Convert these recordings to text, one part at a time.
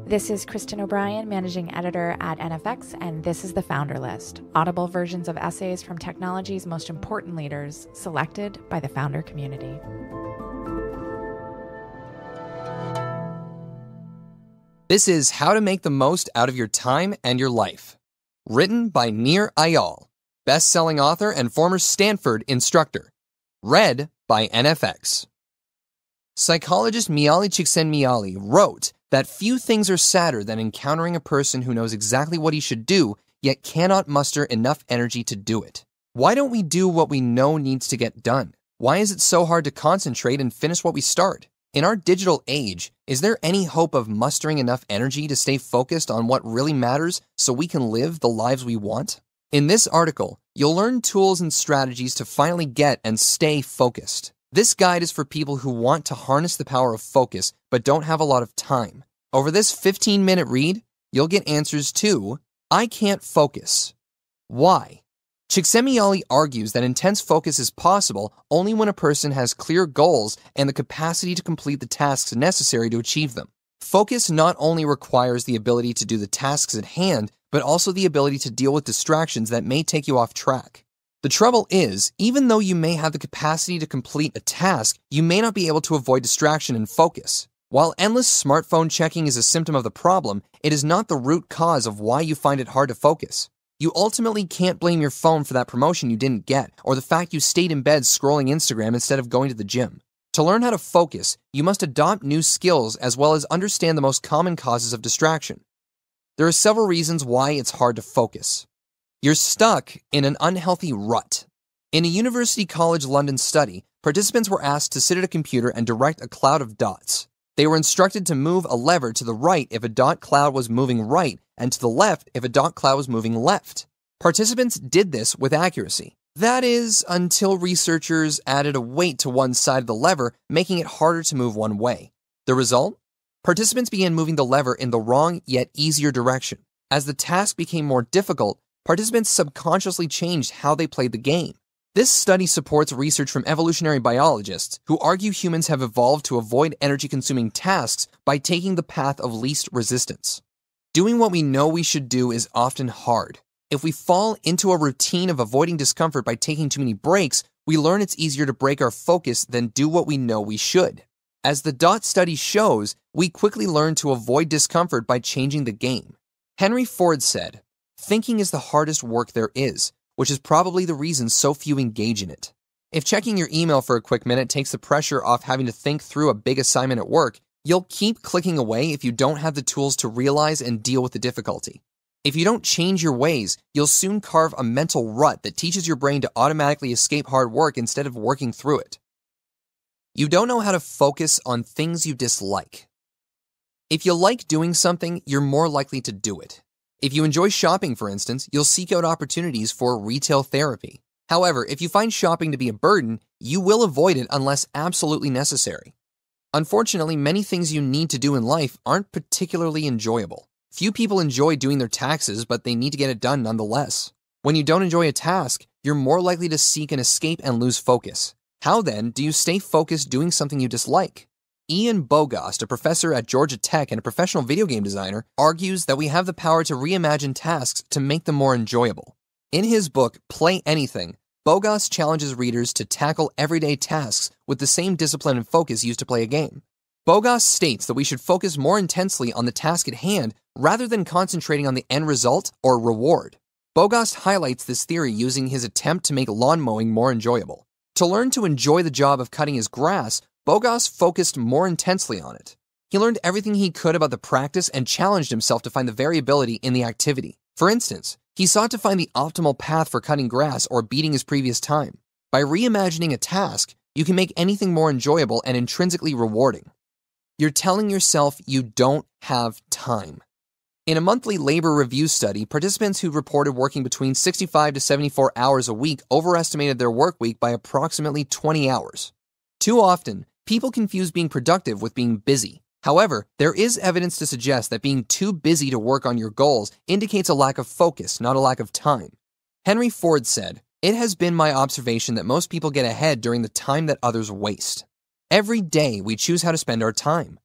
This is Kristen O'Brien, Managing Editor at NFX, and this is the Founder List, audible versions of essays from technology's most important leaders, selected by the founder community. This is How to Make the Most Out of Your Time and Your Life, written by Nir Eyal, best-selling author and former Stanford instructor, read by NFX. Psychologist Mihaly Csikszentmihalyi wrote that few things are sadder than encountering a person who knows exactly what he should do, yet cannot muster enough energy to do it. Why don't we do what we know needs to get done? Why is it so hard to concentrate and finish what we start? In our digital age, is there any hope of mustering enough energy to stay focused on what really matters so we can live the lives we want? In this article, you'll learn tools and strategies to finally get and stay focused. This guide is for people who want to harness the power of focus but don't have a lot of time. Over this 15-minute read, you'll get answers to, I can't focus. Why? Csikszentmihalyi argues that intense focus is possible only when a person has clear goals and the capacity to complete the tasks necessary to achieve them. Focus not only requires the ability to do the tasks at hand, but also the ability to deal with distractions that may take you off track. The trouble is, even though you may have the capacity to complete a task, you may not be able to avoid distraction and focus. While endless smartphone checking is a symptom of the problem, it is not the root cause of why you find it hard to focus. You ultimately can't blame your phone for that promotion you didn't get, or the fact you stayed in bed scrolling Instagram instead of going to the gym. To learn how to focus, you must adopt new skills as well as understand the most common causes of distraction. There are several reasons why it's hard to focus. You're stuck in an unhealthy rut. In a University College London study, participants were asked to sit at a computer and direct a cloud of dots. They were instructed to move a lever to the right if a dot cloud was moving right, and to the left if a dot cloud was moving left. Participants did this with accuracy. That is, until researchers added a weight to one side of the lever, making it harder to move one way. The result? Participants began moving the lever in the wrong yet easier direction. As the task became more difficult, participants subconsciously changed how they played the game. This study supports research from evolutionary biologists who argue humans have evolved to avoid energy-consuming tasks by taking the path of least resistance. Doing what we know we should do is often hard. If we fall into a routine of avoiding discomfort by taking too many breaks, we learn it's easier to break our focus than do what we know we should. As the DOT study shows, we quickly learn to avoid discomfort by changing the game. Henry Ford said, "Thinking is the hardest work there is, which is probably the reason so few engage in it." If checking your email for a quick minute takes the pressure off having to think through a big assignment at work, you'll keep clicking away if you don't have the tools to realize and deal with the difficulty. If you don't change your ways, you'll soon carve a mental rut that teaches your brain to automatically escape hard work instead of working through it. You don't know how to focus on things you dislike. If you like doing something, you're more likely to do it. If you enjoy shopping, for instance, you'll seek out opportunities for retail therapy. However, if you find shopping to be a burden, you will avoid it unless absolutely necessary. Unfortunately, many things you need to do in life aren't particularly enjoyable. Few people enjoy doing their taxes, but they need to get it done nonetheless. When you don't enjoy a task, you're more likely to seek an escape and lose focus. How then do you stay focused doing something you dislike? Ian Bogost, a professor at Georgia Tech and a professional video game designer, argues that we have the power to reimagine tasks to make them more enjoyable. In his book, Play Anything, Bogost challenges readers to tackle everyday tasks with the same discipline and focus used to play a game. Bogost states that we should focus more intensely on the task at hand rather than concentrating on the end result or reward. Bogost highlights this theory using his attempt to make lawn mowing more enjoyable. To learn to enjoy the job of cutting his grass, Bogost focused more intensely on it. He learned everything he could about the practice and challenged himself to find the variability in the activity. For instance, he sought to find the optimal path for cutting grass or beating his previous time. By reimagining a task, you can make anything more enjoyable and intrinsically rewarding. You're telling yourself you don't have time. In a monthly labor review study, participants who reported working between 65 to 74 hours a week overestimated their work week by approximately 20 hours. Too often, people confuse being productive with being busy. However, there is evidence to suggest that being too busy to work on your goals indicates a lack of focus, not a lack of time. Henry Ford said, "It has been my observation that most people get ahead during the time that others waste." Every day, we choose how to spend our time.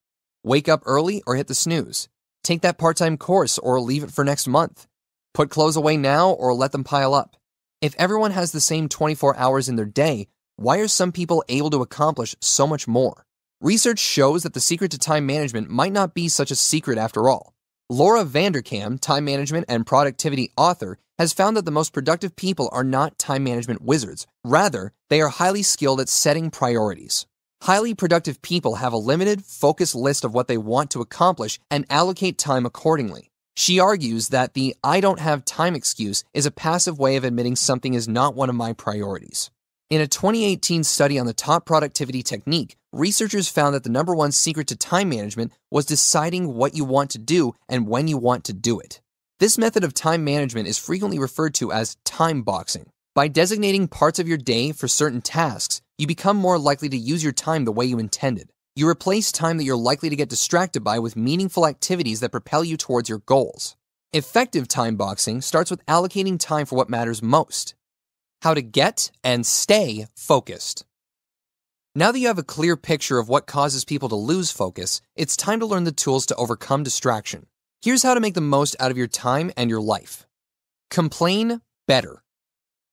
Wake up early or hit the snooze. Take that part-time course or leave it for next month. Put clothes away now or let them pile up. If everyone has the same 24 hours in their day, why are some people able to accomplish so much more? Research shows that the secret to time management might not be such a secret after all. Laura Vanderkam, time management and productivity author, has found that the most productive people are not time management wizards. Rather, they are highly skilled at setting priorities. Highly productive people have a limited, focused list of what they want to accomplish and allocate time accordingly. She argues that the "I don't have time" excuse is a passive way of admitting something is not one of my priorities. In a 2018 study on the top productivity technique, researchers found that the number one secret to time management was deciding what you want to do and when you want to do it. This method of time management is frequently referred to as time boxing. By designating parts of your day for certain tasks, you become more likely to use your time the way you intended. You replace time that you're likely to get distracted by with meaningful activities that propel you towards your goals. Effective time boxing starts with allocating time for what matters most. How to get and stay focused. Now that you have a clear picture of what causes people to lose focus, it's time to learn the tools to overcome distraction. Here's how to make the most out of your time and your life. Complain better.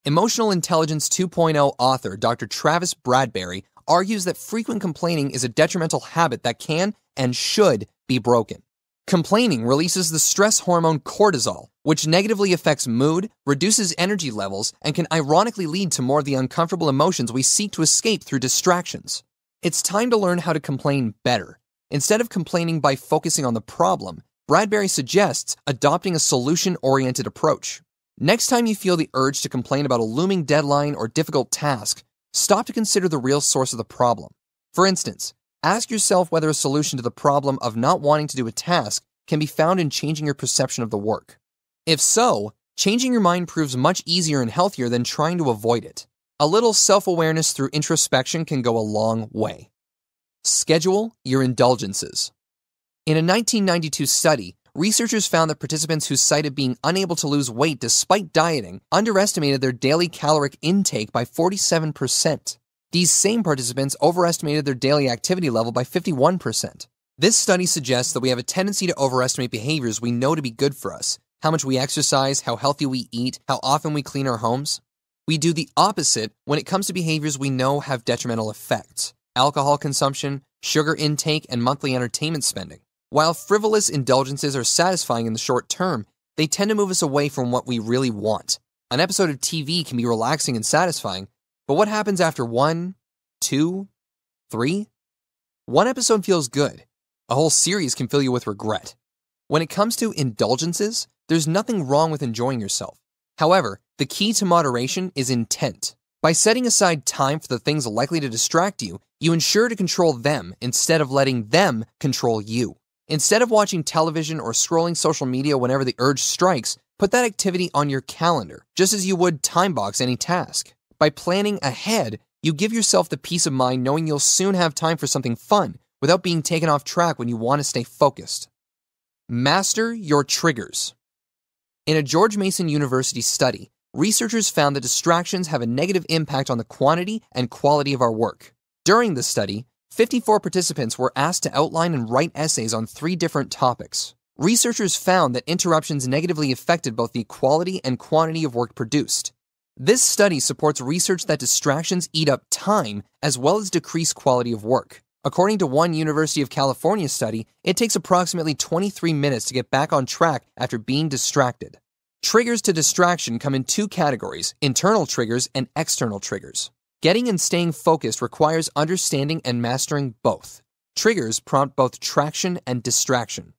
Emotional Intelligence 2.0 author Dr. Travis Bradberry argues that frequent complaining is a detrimental habit that can and should be broken. Complaining releases the stress hormone cortisol, which negatively affects mood, reduces energy levels, and can ironically lead to more of the uncomfortable emotions we seek to escape through distractions. It's time to learn how to complain better. Instead of complaining by focusing on the problem, Bradberry suggests adopting a solution-oriented approach. Next time you feel the urge to complain about a looming deadline or difficult task, stop to consider the real source of the problem. For instance, ask yourself whether a solution to the problem of not wanting to do a task can be found in changing your perception of the work. If so, changing your mind proves much easier and healthier than trying to avoid it. A little self-awareness through introspection can go a long way. Schedule your indulgences. In a 1992 study, researchers found that participants who cited being unable to lose weight despite dieting underestimated their daily caloric intake by 47%. These same participants overestimated their daily activity level by 51%. This study suggests that we have a tendency to overestimate behaviors we know to be good for us. How much we exercise, how healthy we eat, how often we clean our homes. We do the opposite when it comes to behaviors we know have detrimental effects. Alcohol consumption, sugar intake, and monthly entertainment spending. While frivolous indulgences are satisfying in the short term, they tend to move us away from what we really want. An episode of TV can be relaxing and satisfying, but what happens after 1, 2, 3? One episode feels good. A whole series can fill you with regret. When it comes to indulgences, there's nothing wrong with enjoying yourself. However, the key to moderation is intent. By setting aside time for the things likely to distract you, you ensure to control them instead of letting them control you. Instead of watching television or scrolling social media whenever the urge strikes, put that activity on your calendar, just as you would time box any task. By planning ahead, you give yourself the peace of mind knowing you'll soon have time for something fun without being taken off track when you want to stay focused. Master your triggers. In a George Mason University study, researchers found that distractions have a negative impact on the quantity and quality of our work. During the study, 54 participants were asked to outline and write essays on 3 different topics. Researchers found that interruptions negatively affected both the quality and quantity of work produced. This study supports research that distractions eat up time as well as decrease quality of work. According to one University of California study, it takes approximately 23 minutes to get back on track after being distracted. Triggers to distraction come in 2 categories, internal triggers and external triggers. Getting and staying focused requires understanding and mastering both. Triggers prompt both traction and distraction.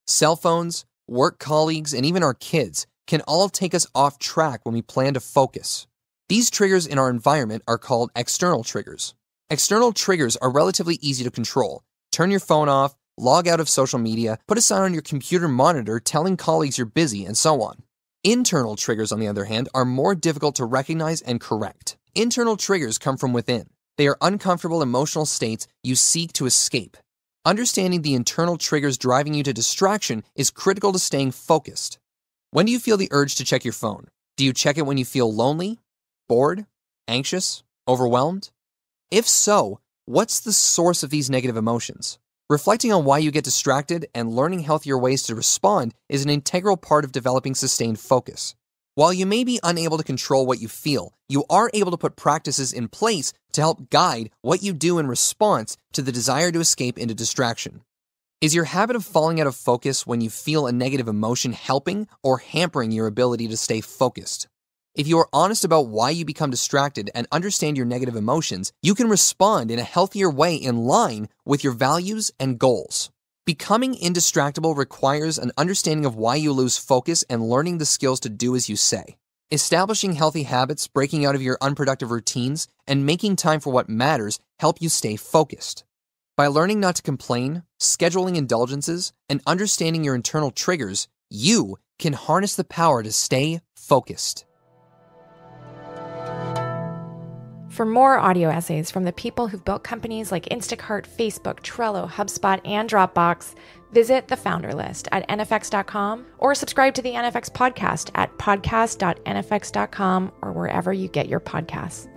Cell phones, work colleagues, and even our kids can all take us off track when we plan to focus. These triggers in our environment are called external triggers. External triggers are relatively easy to control. Turn your phone off, log out of social media, put a sign on your computer monitor telling colleagues you're busy, and so on. Internal triggers, on the other hand, are more difficult to recognize and correct. Internal triggers come from within. They are uncomfortable emotional states you seek to escape. Understanding the internal triggers driving you to distraction is critical to staying focused. When do you feel the urge to check your phone? Do you check it when you feel lonely, bored, anxious, overwhelmed? If so, what's the source of these negative emotions? Reflecting on why you get distracted and learning healthier ways to respond is an integral part of developing sustained focus. While you may be unable to control what you feel, you are able to put practices in place to help guide what you do in response to the desire to escape into distraction. Is your habit of falling out of focus when you feel a negative emotion helping or hampering your ability to stay focused? If you are honest about why you become distracted and understand your negative emotions, you can respond in a healthier way in line with your values and goals. Becoming indistractable requires an understanding of why you lose focus and learning the skills to do as you say. Establishing healthy habits, breaking out of your unproductive routines, and making time for what matters help you stay focused. By learning not to complain, scheduling indulgences, and understanding your internal triggers, you can harness the power to stay focused. For more audio essays from the people who've built companies like Instacart, Facebook, Trello, HubSpot, and Dropbox, visit the Founder List at nfx.com or subscribe to the NFX podcast at podcast.nfx.com or wherever you get your podcasts.